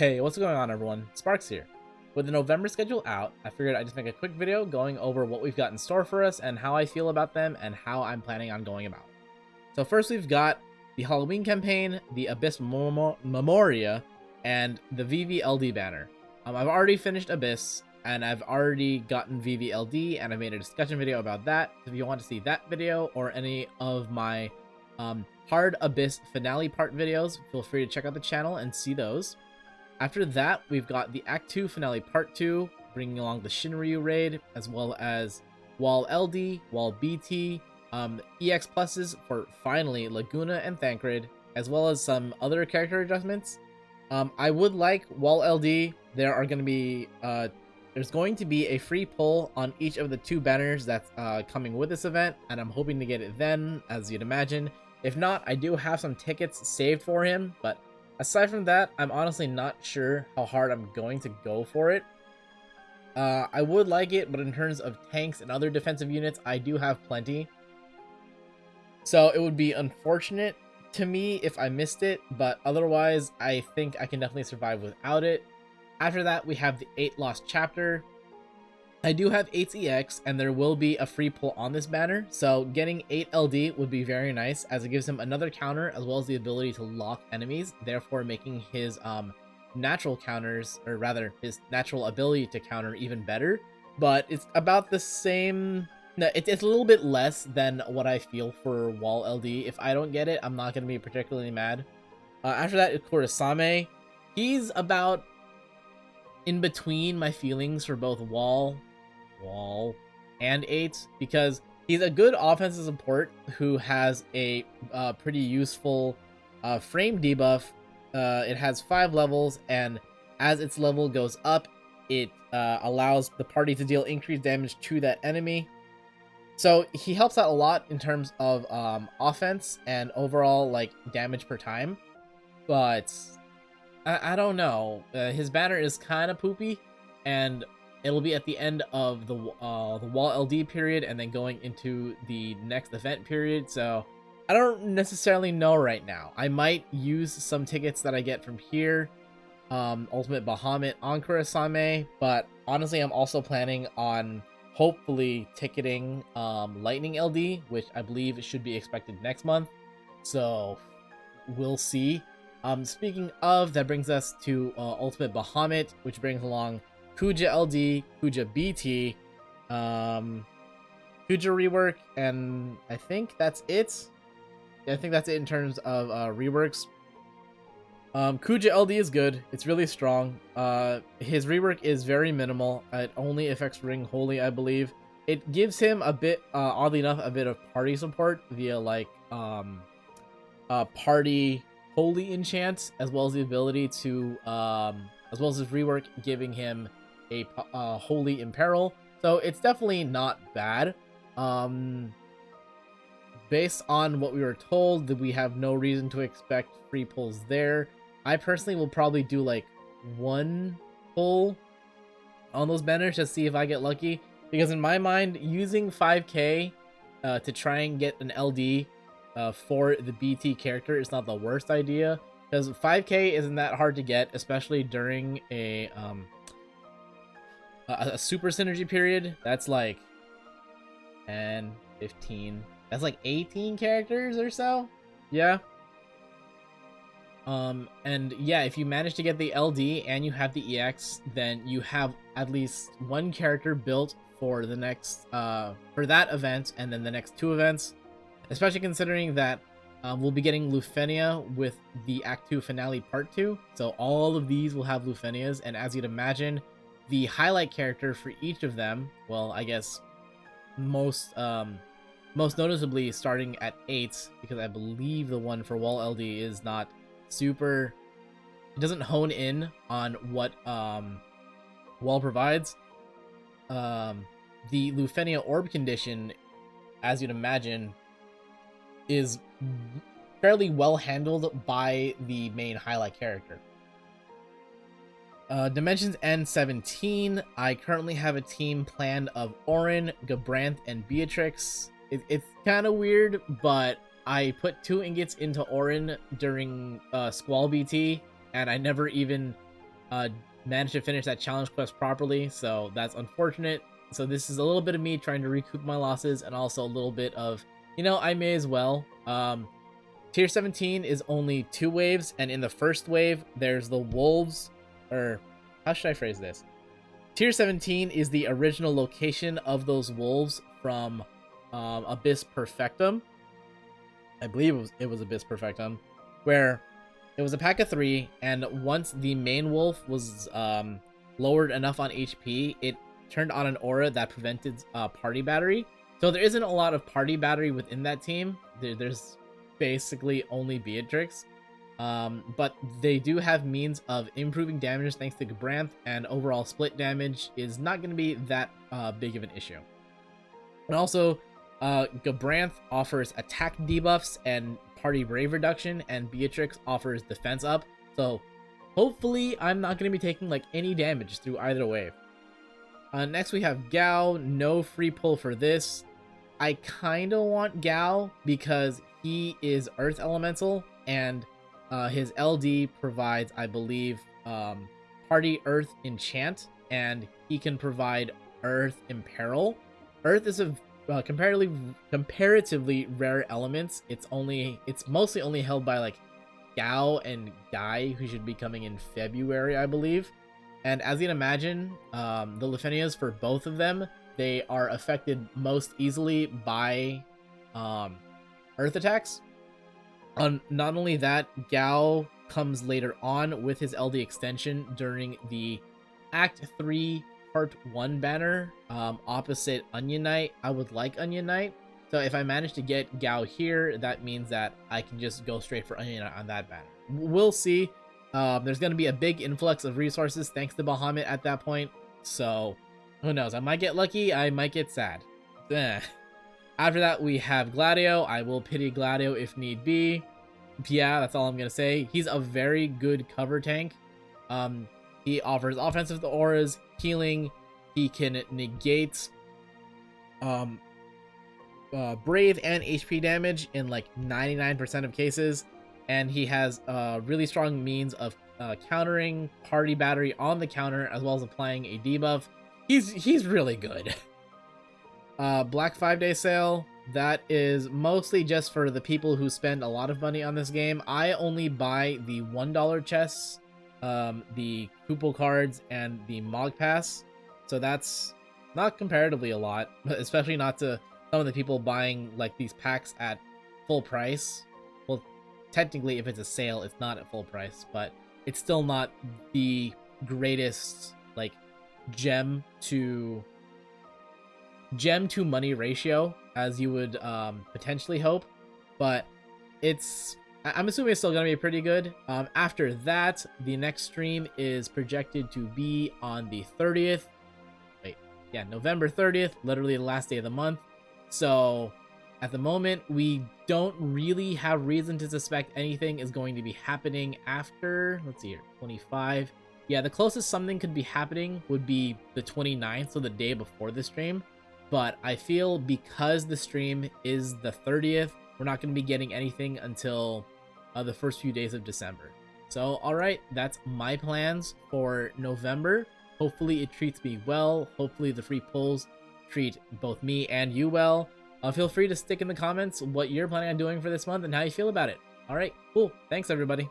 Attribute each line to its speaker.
Speaker 1: Hey, what's going on everyone? Sparks here. With the November schedule out, I figured I'd just make a quick video going over what we've got in store for us and how I feel about them and how I'm planning on going about it. So first we've got the Halloween campaign, the Abyss Memoria, and the VVLD banner. I've already finished Abyss, and I've already gotten VVLD, and I made a discussion video about that. So if you want to see that video or any of my Hard Abyss finale part videos, feel free to check out the channel and see those. After that, we've got the Act 2 Finale Part 2, bringing along the Shinryu raid, as well as Wall LD, Wall BT, EX pluses for finally Laguna and Thancred, as well as some other character adjustments. I would like Wall LD. There are going to be there's going to be a free pull on each of the two banners that's coming with this event, and I'm hoping to get it then, as you'd imagine. If not, I do have some tickets saved for him, but aside from that, I'm honestly not sure how hard I'm going to go for it. I would like it, but in terms of tanks and other defensive units, I do have plenty. So it would be unfortunate to me if I missed it, but otherwise, I think I can definitely survive without it. After that, we have the 8 Lost Chapter. I do have 8's EX, and there will be a free pull on this banner, so getting 8 LD would be very nice, as it gives him another counter, as well as the ability to lock enemies, therefore making his natural counters, or rather, his natural ability to counter even better. But it's about the same. No, it's a little bit less than what I feel for Wall LD. If I don't get it, I'm not going to be particularly mad. After that, Kurosame. He's about in between my feelings for both Wall and 8, because he's a good offensive support who has a pretty useful frame debuff. It has 5 levels, and as its level goes up, it allows the party to deal increased damage to that enemy. So he helps out a lot in terms of offense and overall like damage per time, but I don't know. His banner is kind of poopy, and it'll be at the end of the Wall LD period and then going into the next event period. So I don't necessarily know right now. I might use some tickets that I get from here, Ultimate Bahamut on Kurosame, but honestly, I'm also planning on hopefully ticketing Lightning LD, which I believe should be expected next month. So we'll see. Speaking of, that brings us to Ultimate Bahamut, which brings along Kuja LD, Kuja BT, Kuja rework, and I think that's it. I think that's it in terms of reworks. Kuja LD is good. It's really strong. His rework is very minimal. It only affects Ring Holy, I believe. It gives him a bit, oddly enough, a bit of party support via like party Holy enchant, as well as the ability to, as well as his rework giving him a Holy Imperil. So it's definitely not bad. Based on what we were told, that we have no reason to expect free pulls there. I personally will probably do like 1 pull on those banners to see if I get lucky, because in my mind, using 5k to try and get an LD for the BT character is not the worst idea, because 5k isn't that hard to get, especially during a super synergy period. That's like 10, 15, that's like 18 characters or so. Yeah. And yeah, if you manage to get the LD and you have the EX, then you have at least 1 character built for the next for that event and then the next 2 events, especially considering that we'll be getting Lufenia with the Act 2 Finale Part 2. So all of these will have Lufenias, and as you'd imagine, the highlight character for each of them, well, I guess most noticeably starting at 8, because I believe the one for Wall LD is not super, it doesn't hone in on what Wall provides. The Lufenia Orb condition, as you'd imagine, is fairly well handled by the main highlight character. Dimensions End 17, I currently have a team planned of Orin, Gabranth, and Beatrix. It's kind of weird, but I put 2 ingots into Orin during Squall BT, and I never even managed to finish that challenge quest properly, so that's unfortunate. So this is a little bit of me trying to recoup my losses, and also a little bit of, I may as well. Tier 17 is only 2 waves, and in the first wave, there's the wolves, or how should I phrase this? Tier 17 is the original location of those wolves from Abyss Perfectum. I believe it was Abyss Perfectum, where it was a pack of 3, and once the main wolf was lowered enough on HP, it turned on an aura that prevented party battery. So there isn't a lot of party battery within that team. There's basically only Beatrix. But they do have means of improving damage thanks to Gabranth, and overall split damage is not going to be that big of an issue. And also, Gabranth offers attack debuffs and party brave reduction, and Beatrix offers defense up. So hopefully I'm not going to be taking like any damage through either wave. Next we have Gao. No free pull for this. I kind of want Gao because he is Earth Elemental, and his LD provides, I believe, Party Earth Enchant, and he can provide Earth Imperil. Earth is a comparatively rare element. It's mostly only held by like Gao and Guy, who should be coming in February, I believe. And as you can imagine, the Lefenias for both of them, they are affected most easily by Earth attacks. Not only that, Gao comes later on with his LD extension during the Act 3 Part 1 banner, opposite Onion Knight. I would like Onion Knight, so if I manage to get Gao here, that means that I can just go straight for Onion Knight on that banner. We'll see. There's going to be a big influx of resources thanks to Bahamut at that point, so who knows? I might get lucky, I might get sad. After that, we have Gladio. I will pity Gladio if need be. Yeah, that's all I'm going to say. He's a very good cover tank. He offers offensive auras, healing. He can negate brave and HP damage in like 99% of cases. And he has really strong means of countering party battery on the counter, as well as applying a debuff. He's really good. Black 5-day sale, that is mostly just for the people who spend a lot of money on this game. I only buy the $1 chests, the Kupol cards, and the Mog Pass, so that's not comparatively a lot, especially not to some of the people buying like these packs at full price. Well, technically if it's a sale, it's not at full price, but it's still not the greatest like gem to money ratio as you would potentially hope, but I'm assuming it's still gonna be pretty good. After that, the next stream is projected to be on the 30th. November 30th, literally the last day of the month. So at the moment, we don't really have reason to suspect anything is going to be happening after, let's see here, 25. Yeah, the closest something could be happening would be the 29th, so the day before the stream. But I feel because the stream is the 30th, we're not going to be getting anything until the first few days of December. So, alright, that's my plans for November. Hopefully it treats me well. Hopefully the free pulls treat both me and you well. Feel free to stick in the comments what you're planning on doing for this month and how you feel about it. Alright, cool. Thanks, everybody.